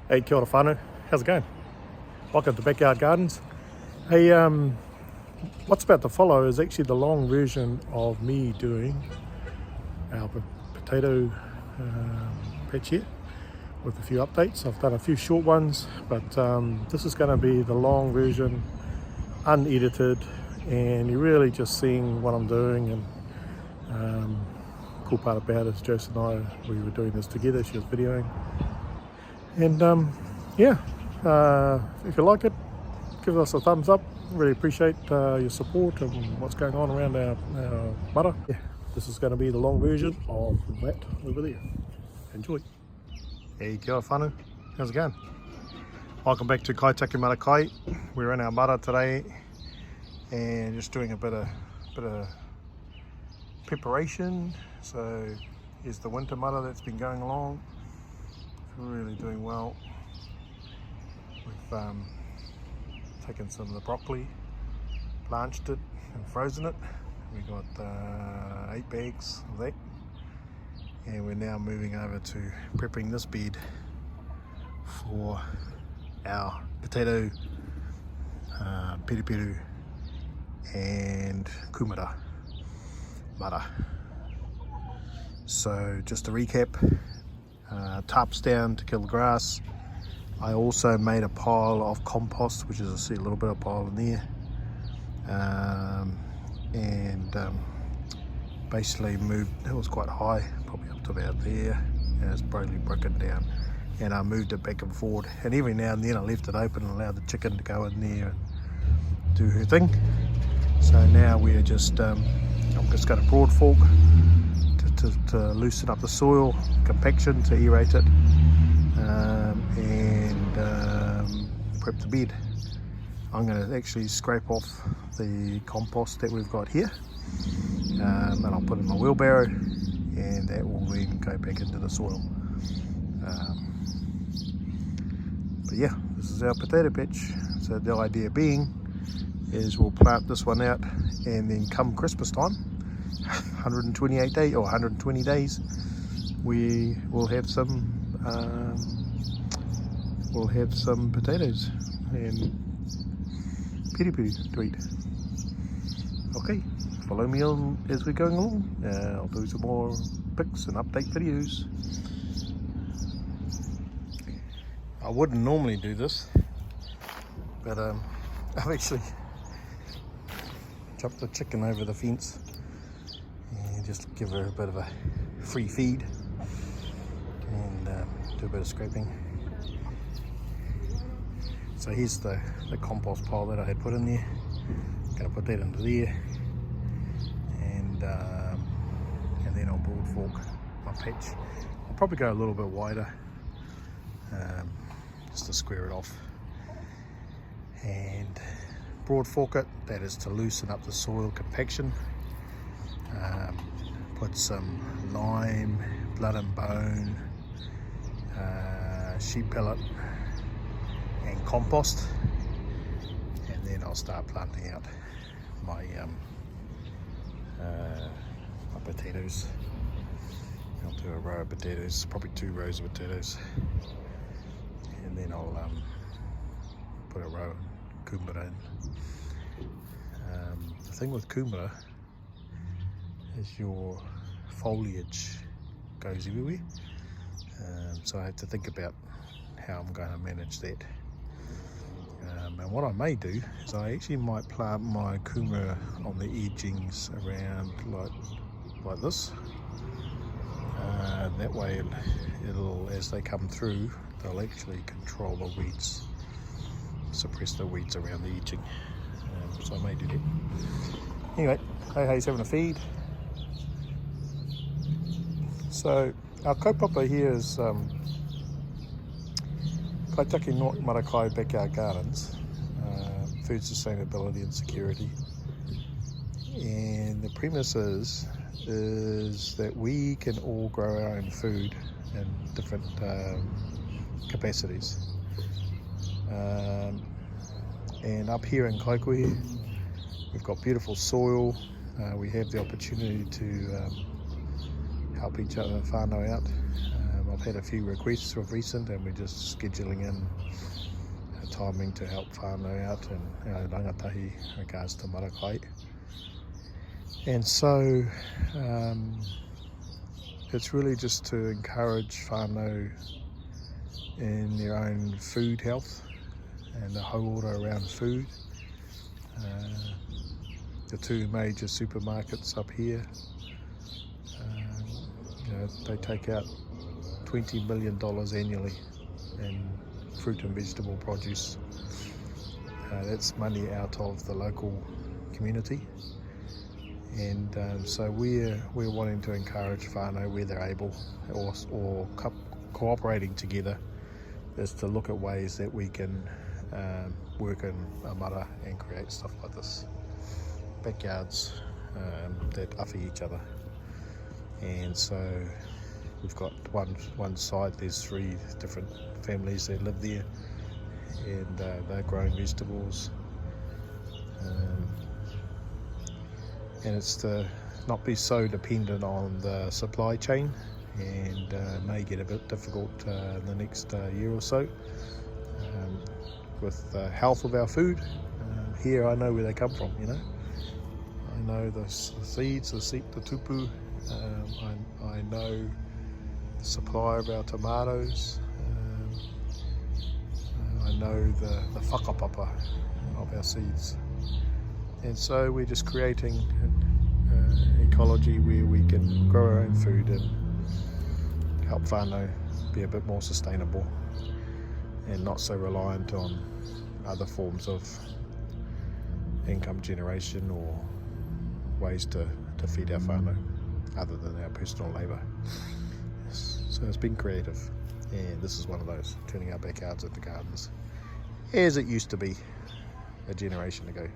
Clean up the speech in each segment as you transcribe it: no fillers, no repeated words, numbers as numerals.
Hey, kia ora whānau. How's it going? Welcome to Backyard Gardens. Hey, what's about to follow is actually the long version of me doing our potato patch here with a few updates. I've done a few short ones, but this is going to be the long version, unedited, and you're really just seeing what I'm doing. And cool part about it is Josie and I, we were doing this together. She was videoing. And if you like it, give us a thumbs up. Really appreciate your support and what's going on around our māra. Yeah, this is going to be the long version of that over there. Enjoy. Hey, kia ora whānau. How's it going? Welcome back to Kaitaki Marakai. We're in our māra today and just doing a bit of preparation. So here's the winter māra that's been going along. Really doing well. We've taken some of the broccoli, blanched it and frozen it. We got 8 bags of that, and we're now moving over to prepping this bed for our potato, peru and kumara māra. So just to recap, tarps down to kill the grass. I also made a pile of compost, which is, I see a little bit of pile in there, and basically moved, it was quite high, probably up to about there, and it's probably broken down, and I moved it back and forward, and every now and then I left it open and allowed the chicken to go in there and do her thing. So now we're just, I'm just going to broad fork to loosen up the soil, compaction to aerate it, and prep the bed. I'm going to actually scrape off the compost that we've got here, and I'll put it in my wheelbarrow, and that will then go back into the soil. But yeah, this is our potato patch. So the idea being is we'll plant this one out, and then come Christmas time, 128 days or 120 days, we will have some potatoes and peru to eat. Okay, follow me on as we're going along. I'll do some more pics and update videos. I wouldn't normally do this, but I've actually chopped the chicken over the fence and just give her a bit of a free feed and do a bit of scraping. So here's the compost pile that I had put in there. I'm going to put that into there, and then I'll broad fork my patch. I'll probably go a little bit wider, just to square it off, and broad fork it. That is to loosen up the soil compaction. Put some lime, blood and bone, sheep pellet and compost, and then I'll start planting out my potatoes. I'll do a row of potatoes, probably 2 rows of potatoes, and then I'll put a row of kumara in. The thing with kumara is your foliage goes everywhere, so I have to think about how I'm going to manage that. And what I may do is I actually might plant my kumara on the edgings around like this. That way it'll, as they come through, they'll actually control the weeds, suppress the weeds around the edging. So I may do that. Anyway, Hei's having a feed. So our kaupapa here is Kaitaki Marakai Backyard Gardens, food sustainability and security. And the premise is that we can all grow our own food in different capacities. And up here in Kaikohe, we've got beautiful soil. We have the opportunity to help each other whānau out. I've had a few requests of recent, and we're just scheduling in timing to help whānau out and our rangatahi regards to marakai. And so it's really just to encourage whānau in their own food health and the hauora around food. The two major supermarkets up here, they take out $20 million annually in fruit and vegetable produce. That's money out of the local community, and so we're wanting to encourage whānau where they're able, or cooperating together, is to look at ways that we can work in a māra and create stuff like this, backyards that awhi each other. And so we've got one side, there's 3 different families that live there, and they're growing vegetables, and it's to not be so dependent on the supply chain, and may get a bit difficult in the next year or so with the health of our food. Here I know where they come from, I know the seeds, the tupu. I know the supply of our tomatoes. I know the whakapapa of our seeds. And so we're just creating an ecology where we can grow our own food and help whānau be a bit more sustainable and not so reliant on other forms of income generation or ways to feed our whānau other than our personal labour. So it's been creative, and this is one of those, turning our backyards into gardens as it used to be a generation ago.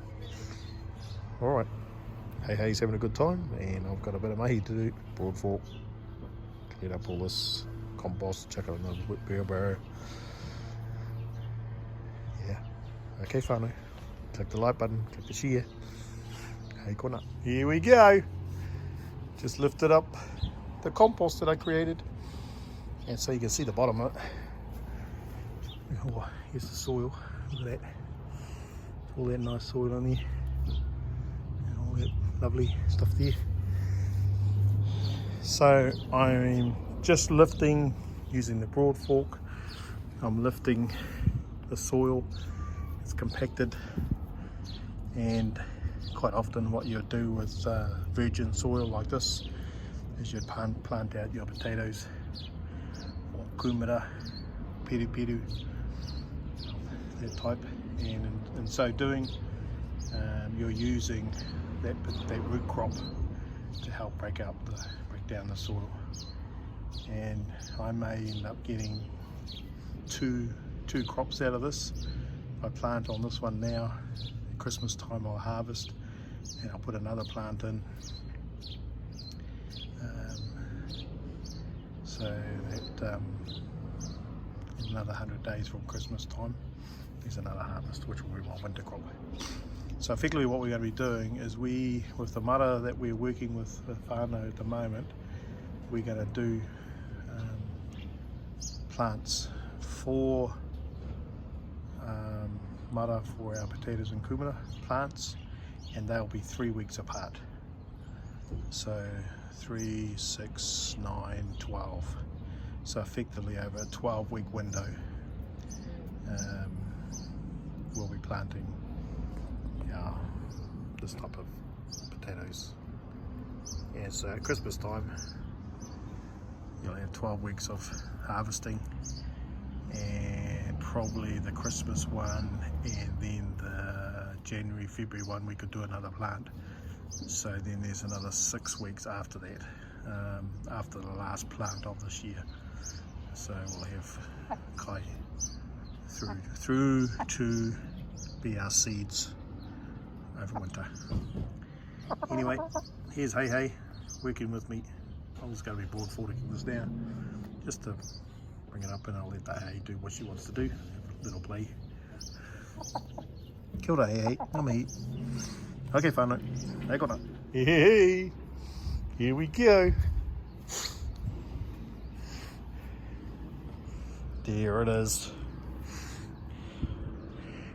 Alright, Hei's having a good time, and I've got a bit of mahi to do. Broad fork, clean up all this compost, chuck it in the wheelbarrow. Yeah, okay whānau, click the like button, click the share. Hey kona, here we go. Just lifted up the compost that I created, and so you can see the bottom of it. Oh, here's the soil, look at that. All that nice soil on there, and all that lovely stuff there. So I'm just lifting, using the broad fork, I'm lifting the soil. It's compacted, and quite often what you do with virgin soil like this is you'd plant out your potatoes or kumara, peru, that type, and in so doing you're using that root crop to help break down the soil. And I may end up getting two crops out of this. If I plant on this one now, at Christmas time I'll harvest, and I'll put another plant in, so that in another 100 days from Christmas time there's another harvest, which will be my winter crop. So effectively what we're going to be doing is, with the māra that we're working with whānau at the moment, we're going to do plants for māra for our potatoes and kumara plants, and they'll be 3 weeks apart. So 3, 6, 9, 12. So effectively over a 12-week window we'll be planting this type of potatoes. Yeah, so at Christmas time you'll have 12 weeks of harvesting, and probably the Christmas one, and then the January, February one we could do another plant. So then there's another 6 weeks after that, after the last plant of this year. So we'll have kai through to be our seeds over winter. Anyway, here's Hey working with me. I'm just going to be broad forking this down just to bring it up, and I'll let the Hey do what she wants to do. Little play. Kia ora Hey, ngā okay, whānau. Hey kona. Hey, here we go. There it is.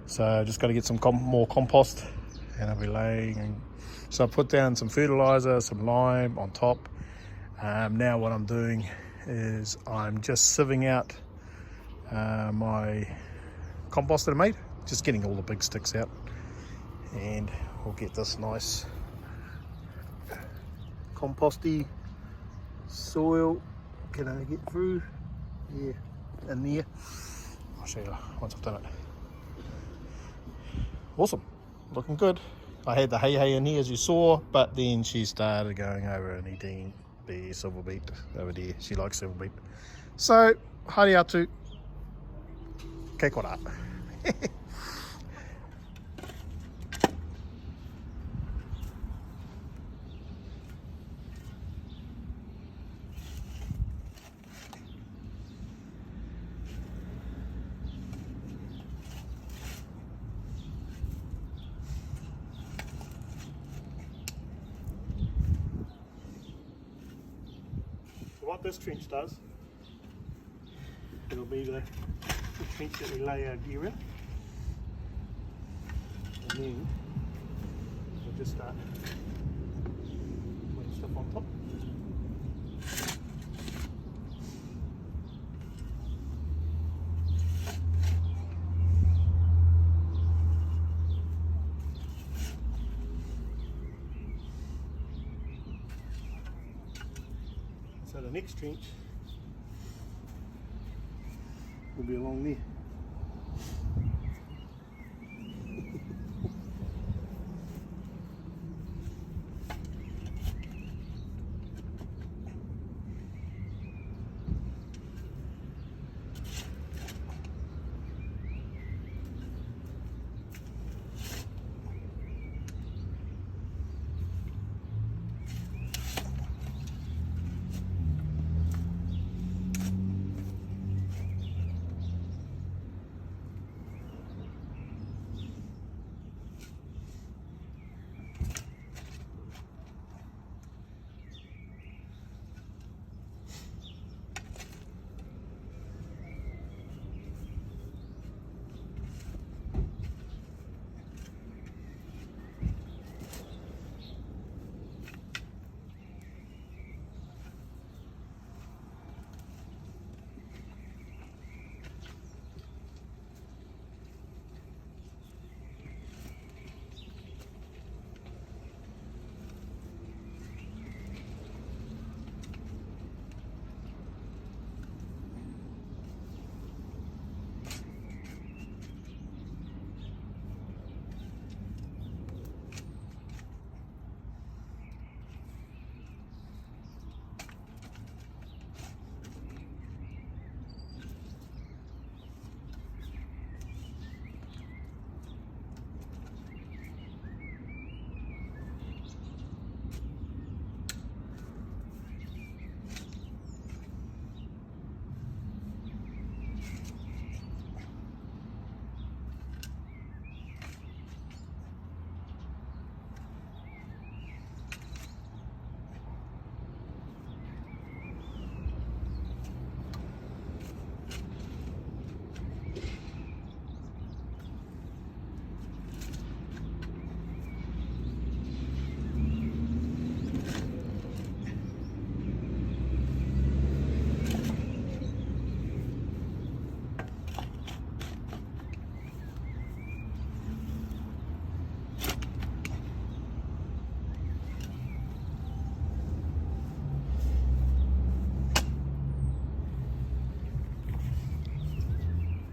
So just got to get some more compost, and I'll be laying. So I put down some fertilizer, some lime on top. Now what I'm doing is I'm just sieving out my compost that I made, just getting all the big sticks out, and we'll get this nice composty soil. Can I get through? Yeah, in there. I'll show you once I've done it. Awesome, looking good. I had the hay in here as you saw, but then she started going over and eating the silver beet over there. She likes silver beet. So, haere atu, kei kora. What this trench does, it'll be the trench that we lay our gear in, and then we'll just start putting stuff on top. So the next trench will be along there.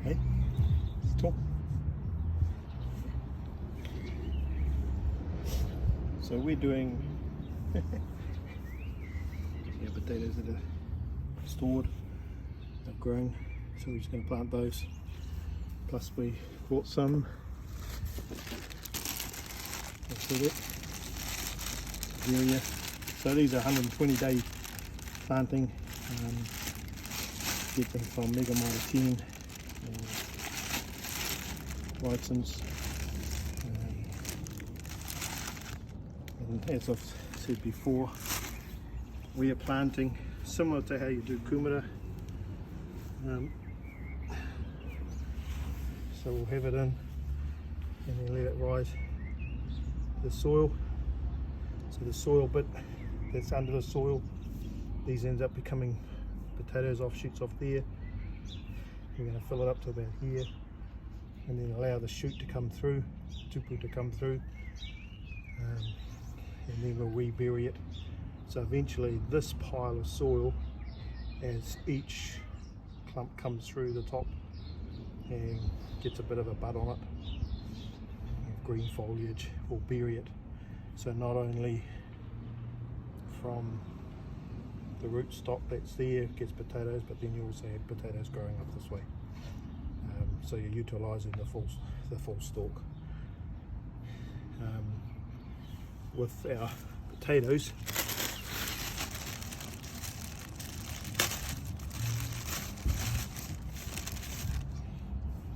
Hey, cool. So we're doing potatoes that are stored, they've grown, so we're just going to plant those. Plus we bought some. So these are 120-day planting. Get them from Mega Māra 10, Whitesons. And as I've said before, we are planting similar to how you do kumara. So we'll have it in and then let it rise to the soil. So the soil bit that's under the soil, these ends up becoming potatoes, offshoots off there. We're going to fill it up to about here and then allow the shoot to come through, tupu to come through, and then we'll rebury it. So eventually this pile of soil, as each clump comes through the top and gets a bit of a bud on it, green foliage, will bury it. So not only from the rootstock that's there gets potatoes, but then you also have potatoes growing up this way. So you're utilising the full stalk. With our potatoes,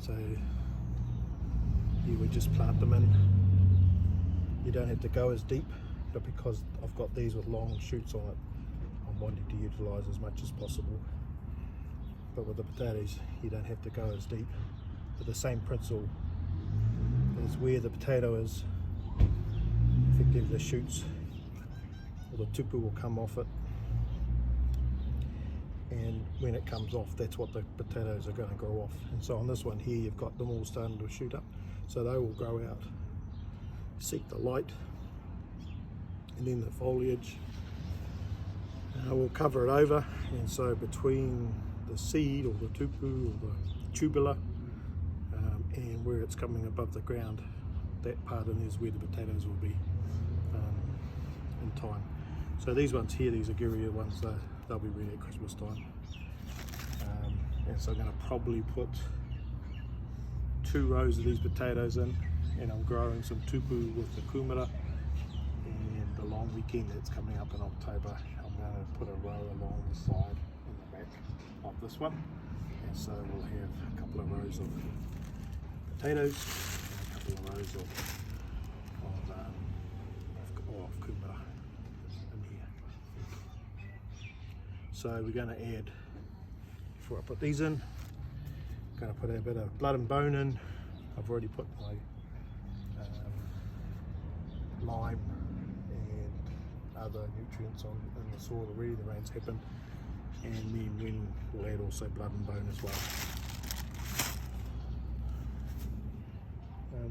so you would just plant them in. You don't have to go as deep, but because I've got these with long shoots on it, I'm wanting to utilise as much as possible. But with the potatoes, you don't have to go as deep. But the same principle is where the potato is, effectively the shoots or the tupu will come off it, and when it comes off, that's what the potatoes are going to grow off. And so on this one here, you've got them all starting to shoot up, so they will grow out, seek the light, and then the foliage will cover it over. And so between the seed or the tupu or the tubular and where it's coming above the ground, that part in is where the potatoes will be in time. So these ones here, these Aguria ones, they'll be ready at Christmas time. And so I'm going to probably put 2 rows of these potatoes in, and I'm growing some tupu with the kumara. And the long weekend that's coming up in October, I'm going to put a row along the side and the back of this one. And so we'll have a couple of rows of potatoes and a couple of rows of kumara in here. So we're going to add, before I put these in, I'm going to put a bit of blood and bone in. I've already put my lime and other nutrients in the soil already. The rain's happened, and then we'll add also blood and bone as well.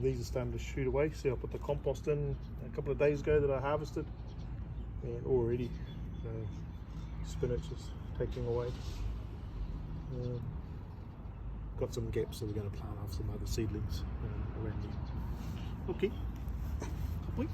These are starting to shoot away. See, I put the compost in a couple of days ago that I harvested, and already spinach is taking away. Got some gaps, so we're going to plant off some other seedlings around here. Okay. Wait.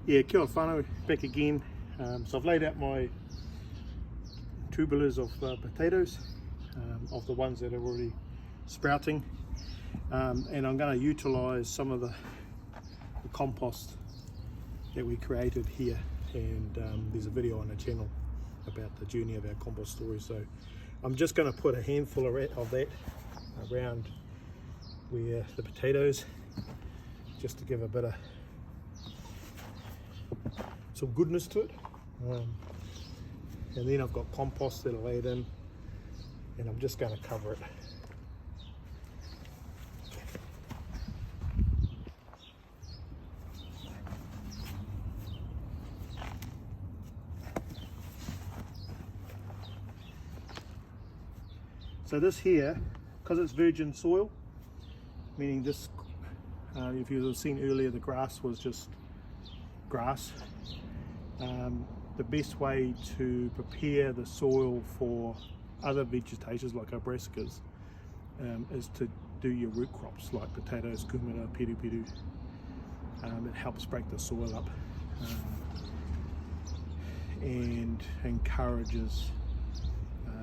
Yeah, kia ora whanau, back again. So I've laid out my tubulars of potatoes, of the ones that are already sprouting, and I'm going to utilise some of the compost that we created here, and there's a video on the channel about the journey of our compost story. So I'm just going to put a handful of that around where the potatoes, just to give a bit of some goodness to it. And then I've got compost that'll add in, and I'm just going to cover it. So this here, because it's virgin soil, meaning this, if you have seen earlier, the grass was just grass. The best way to prepare the soil for other vegetations like our brassicas is to do your root crops like potatoes, kumara, peru. It helps break the soil up and encourages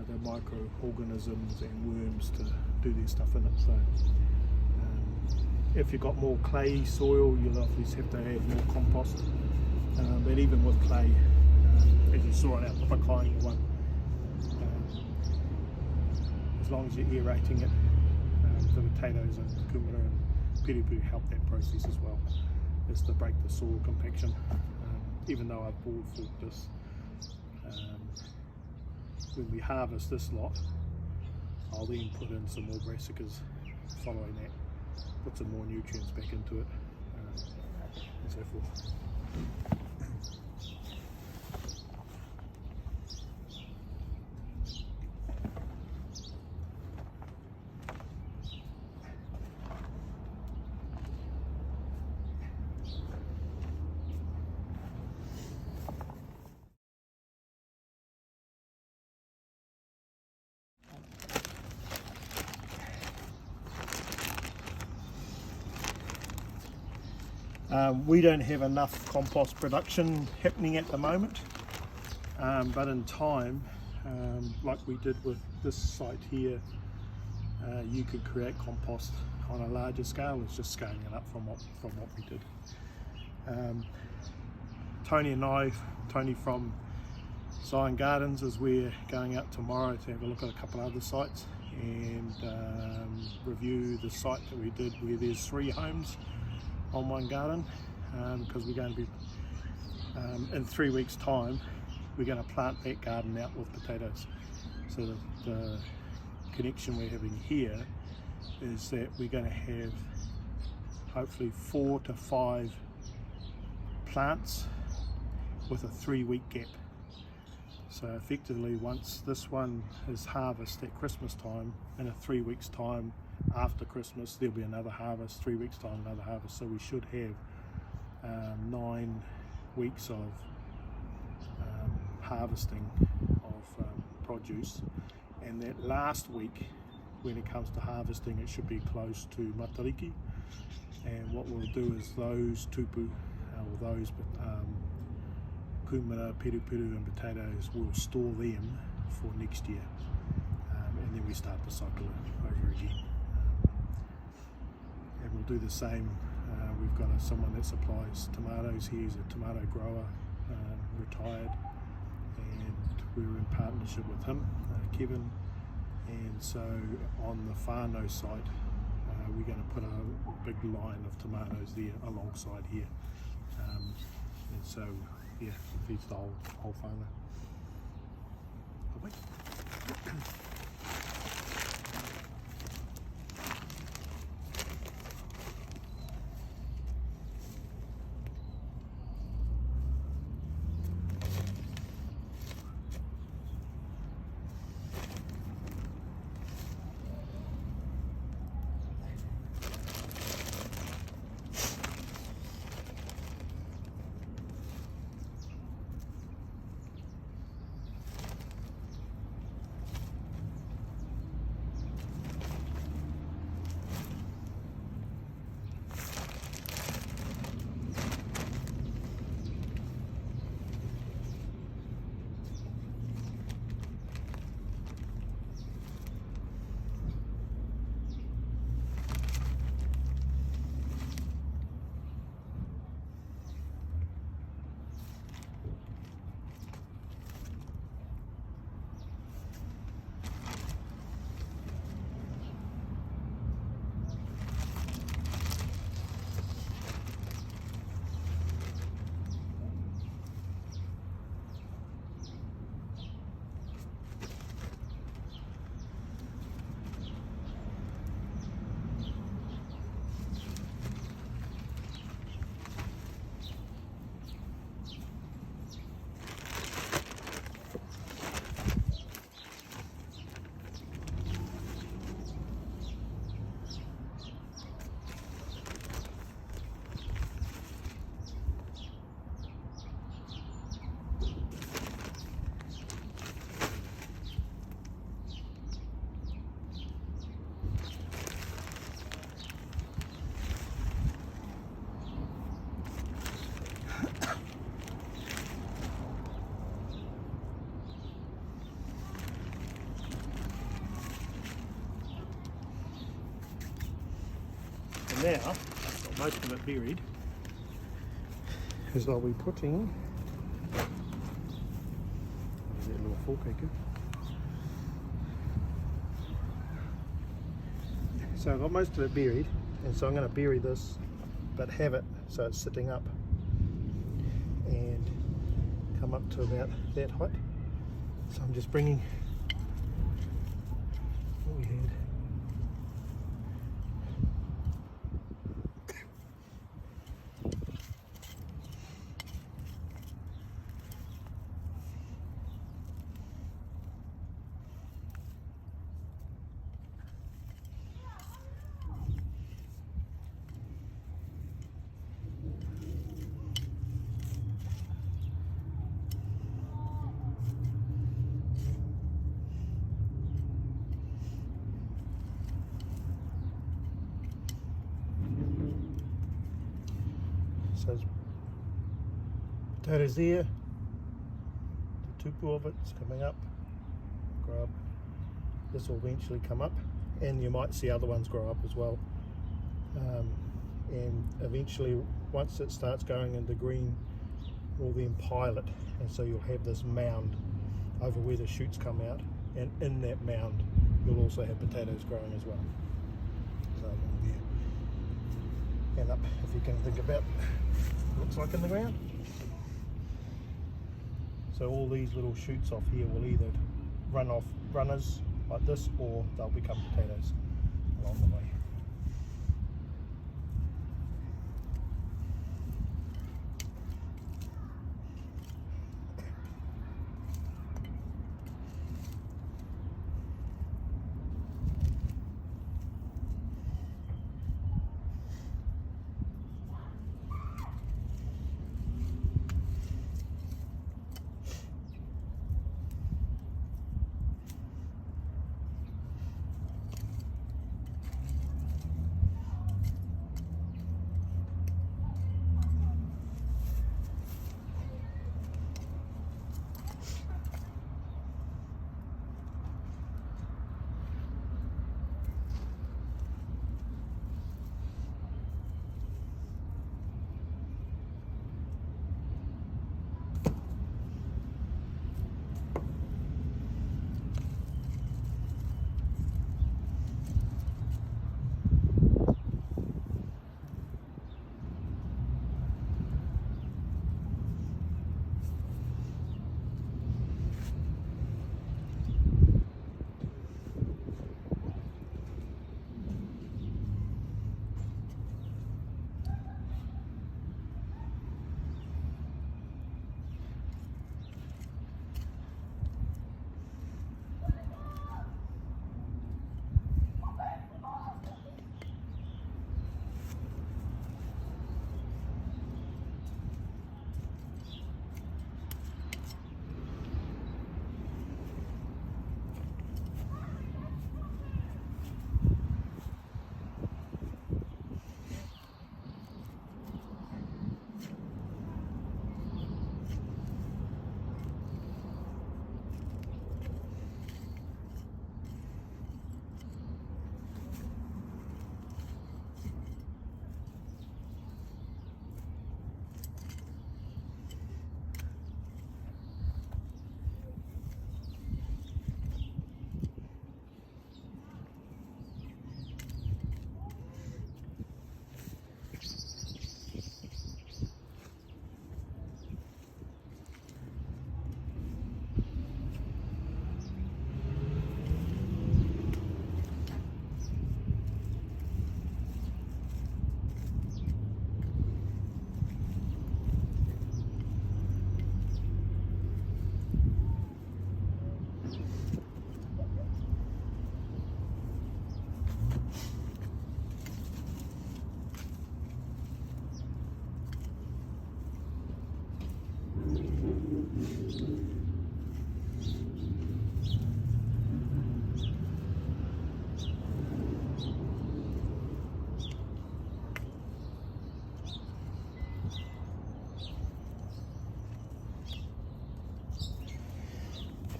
the microorganisms and worms to do their stuff in it. So if you've got more clay soil, you'll obviously have to add more compost. But even with clay, as you saw in our whakainga one, as long as you're aerating it, the potatoes and kumara and peru help that process as well, is to break the soil compaction. Even though I've board forked this, when we harvest this lot, I'll then put in some more brassicas following that, put some more nutrients back into it, and so forth. We don't have enough compost production happening at the moment, but in time, like we did with this site here, you could create compost on a larger scale. It's just scaling it up from what we did. Tony and I, Tony from Zion Gardens, is we're going out tomorrow to have a look at a couple of other sites and review the site that we did where there's 3 homes on one garden, because we're going to be in 3 weeks time we're going to plant that garden out with potatoes. So the connection we're having here is that we're going to have hopefully 4 to 5 plants with a 3-week gap. So effectively, once this one is harvested at Christmas time, in a 3 weeks time after Christmas there'll be another harvest, 3 weeks time another harvest. So we should have 9 weeks of harvesting of produce, and that last week when it comes to harvesting it should be close to matariki. And what we'll do is those tupu, or those kumara, peru and potatoes, we'll store them for next year, and then we start the cycle over again. And we'll do the same. We've got someone that supplies tomatoes here. He's a tomato grower, retired, and we're in partnership with him, Kevin. And so on the whānau site, we're going to put a big line of tomatoes there alongside here, and so yeah, it feeds the whole whānau. And now, I've got most of it buried, is I'll be putting that little fork anchor. So I've got most of it buried, and so I'm going to bury this but have it so it's sitting up and come up to about that height. So I'm just bringing what we had. So there's potatoes there, the tupu of it's coming up, grow up. This will eventually come up, and you might see other ones grow up as well. And eventually, once it starts going into green, we'll then pile it, and so you'll have this mound over where the shoots come out, and in that mound you'll also have potatoes growing as well. So along there and up, if you can think about what it looks like in the ground. So all these little shoots off here will either run off runners like this, or they'll become potatoes along the way.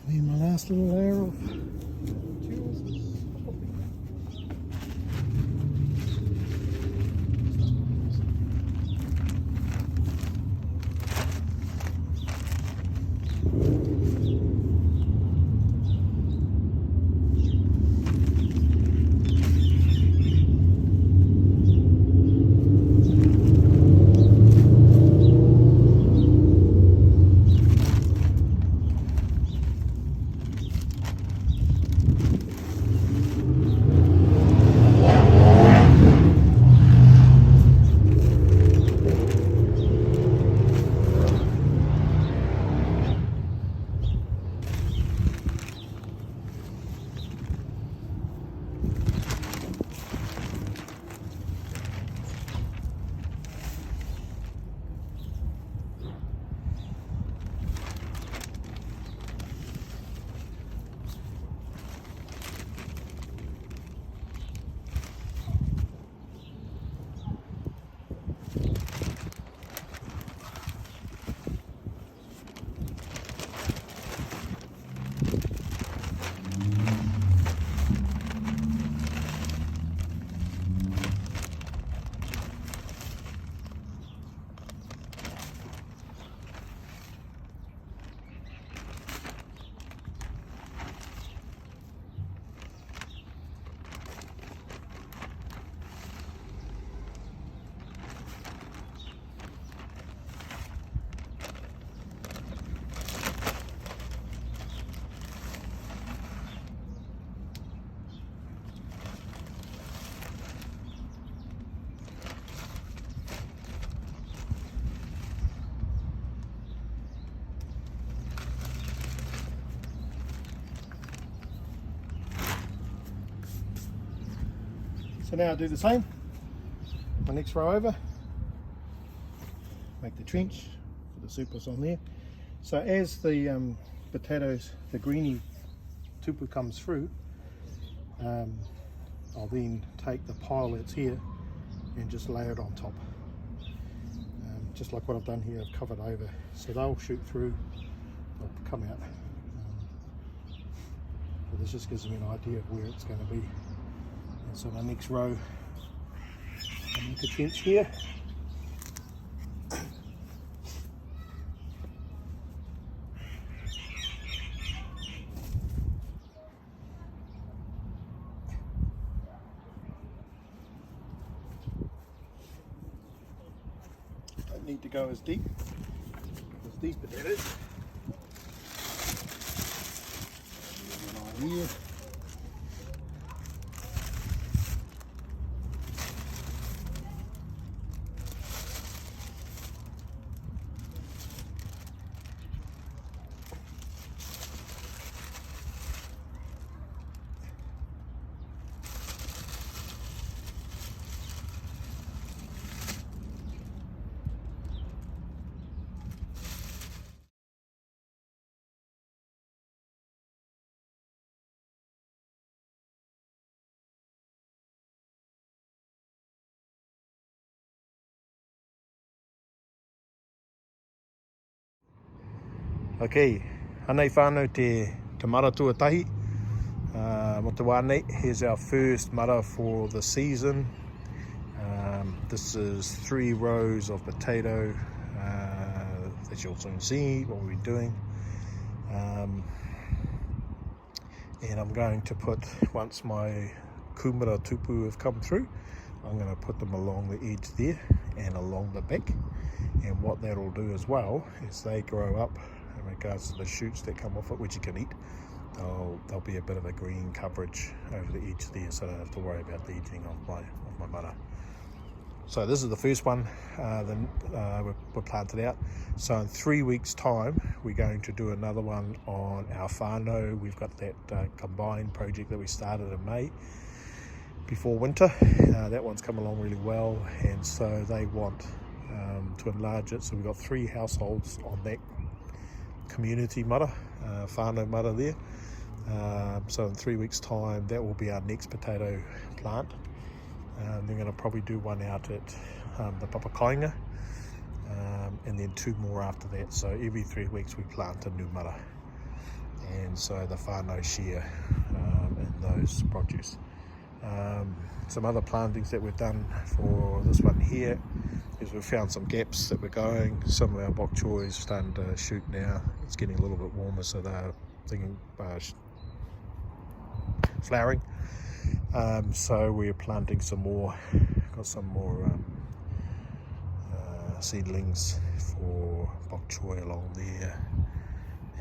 Need my last little layer of So now I do the same, my next row over, make the trench for the surplus on there. So as the potatoes, the greeny tupu comes through, I'll then take the pile that's here and just layer it on top. Just like what I've done here, I've covered over. So they'll shoot through, they'll come out. But this just gives me an idea of where it's going to be. And so my next row, I'll make a trench here. Don't need to go as deep as these potatoes. Here. Okay, hanei whānau te māra tuatahi. Mo te wānei, here's our first māra for the season. This is 3 rows of potato that you'll soon see what we're doing. And I'm going to put, once my kumara tupu have come through, I'm going to put them along the edge there and along the back. And what that'll do as well is they grow up in regards to the shoots that come off it, which you can eat. There'll be a bit of a green coverage over the edge there, so I don't have to worry about the eating of my māra. So this is the first one we're planted out. So in 3 weeks time we're going to do another one on our whānau. We've got that combined project that we started in May before winter. That one's come along really well, and so they want to enlarge it. So we've got 3 households on that community māra, whānau māra there. So in 3 weeks time that will be our next potato plant. They're going to probably do one out at the papakainga, and then 2 more after that. So every 3 weeks we plant a new māra, and so the whānau share in those produce. Some other plantings that we've done for this one here is we've found some gaps that we're going. Some of our bok choy is starting to shoot now. It's getting a little bit warmer, so they're thinking flowering. So we're planting some more, got some more seedlings for bok choy along there,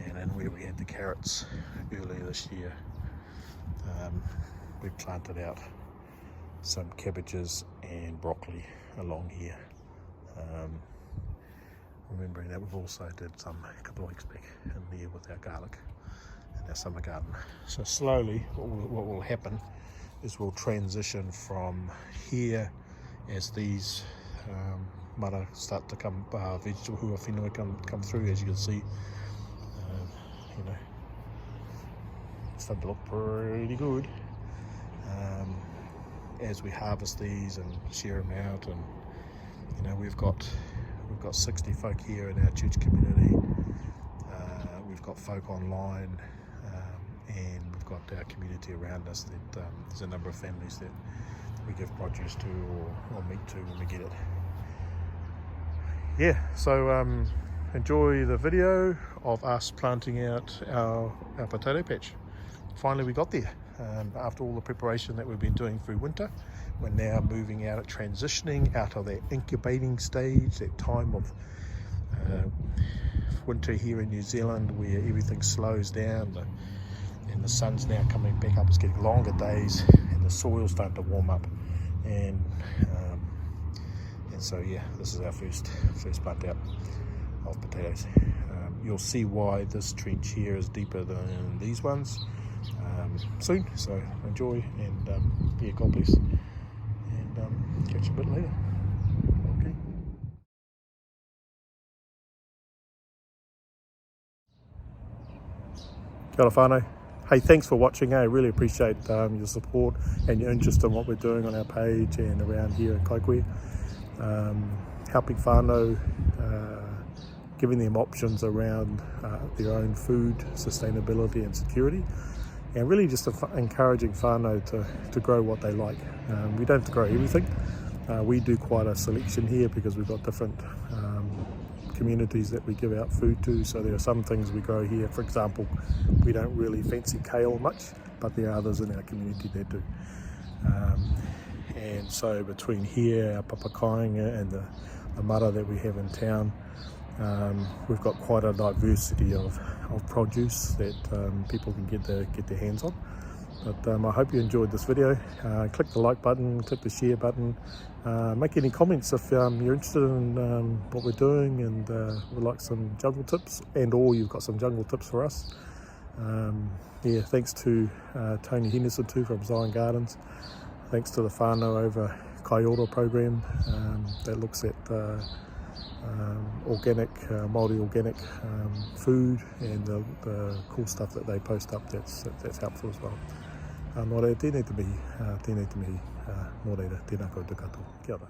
and then where we had the carrots earlier this year, we planted out some cabbages and broccoli along here. Remembering that we've also did some a couple of weeks back in there with our garlic in our summer garden. So slowly what will happen is we'll transition from here as these māra start to come, vegetable huawhenua come through. As you can see, you know, it's starting to look pretty good. As we harvest these and share them out, and you know, we've got 60 folk here in our church community. We've got folk online, and we've got our community around us that there's a number of families that we give produce to or meat to when we get it. Yeah, so enjoy the video of us planting out our potato patch. Finally we got there. After all the preparation that we've been doing through winter, we're now moving out, transitioning out of that incubating stage, that time of winter here in New Zealand where everything slows down and the sun's now coming back up. It's getting longer days and the soil's starting to warm up, and so yeah, this is our first plant out of potatoes. You'll see why this trench here is deeper than these ones soon, so enjoy, and yeah, God bless, and catch you a bit later. Okay. Kia ora whānau. Hey, thanks for watching. I really appreciate your support and your interest in what we're doing on our page and around here in Kaikohe. Helping whānau, giving them options around their own food sustainability and security, and really just encouraging whānau to grow what they like. We don't have to grow everything. We do quite a selection here because we've got different communities that we give out food to, so there are some things we grow here. For example, we don't really fancy kale much, but there are others in our community that do. And so between here, our papakainga, and the māra that we have in town, we've got quite a diversity of produce that people can get their hands on. But I hope you enjoyed this video. Click the like button, click the share button, make any comments if you're interested in what we're doing and would like some jungle tips, and or you've got some jungle tips for us. Yeah, thanks to Tony Henderson too from Zion Gardens. Thanks to the whānau over Kaiora program that looks at organic, Māori organic food, and the cool stuff that they post up that's helpful as well. Nō reira, tēnei te mihi, nō reira, tēnā koutou katoa. Kia ora.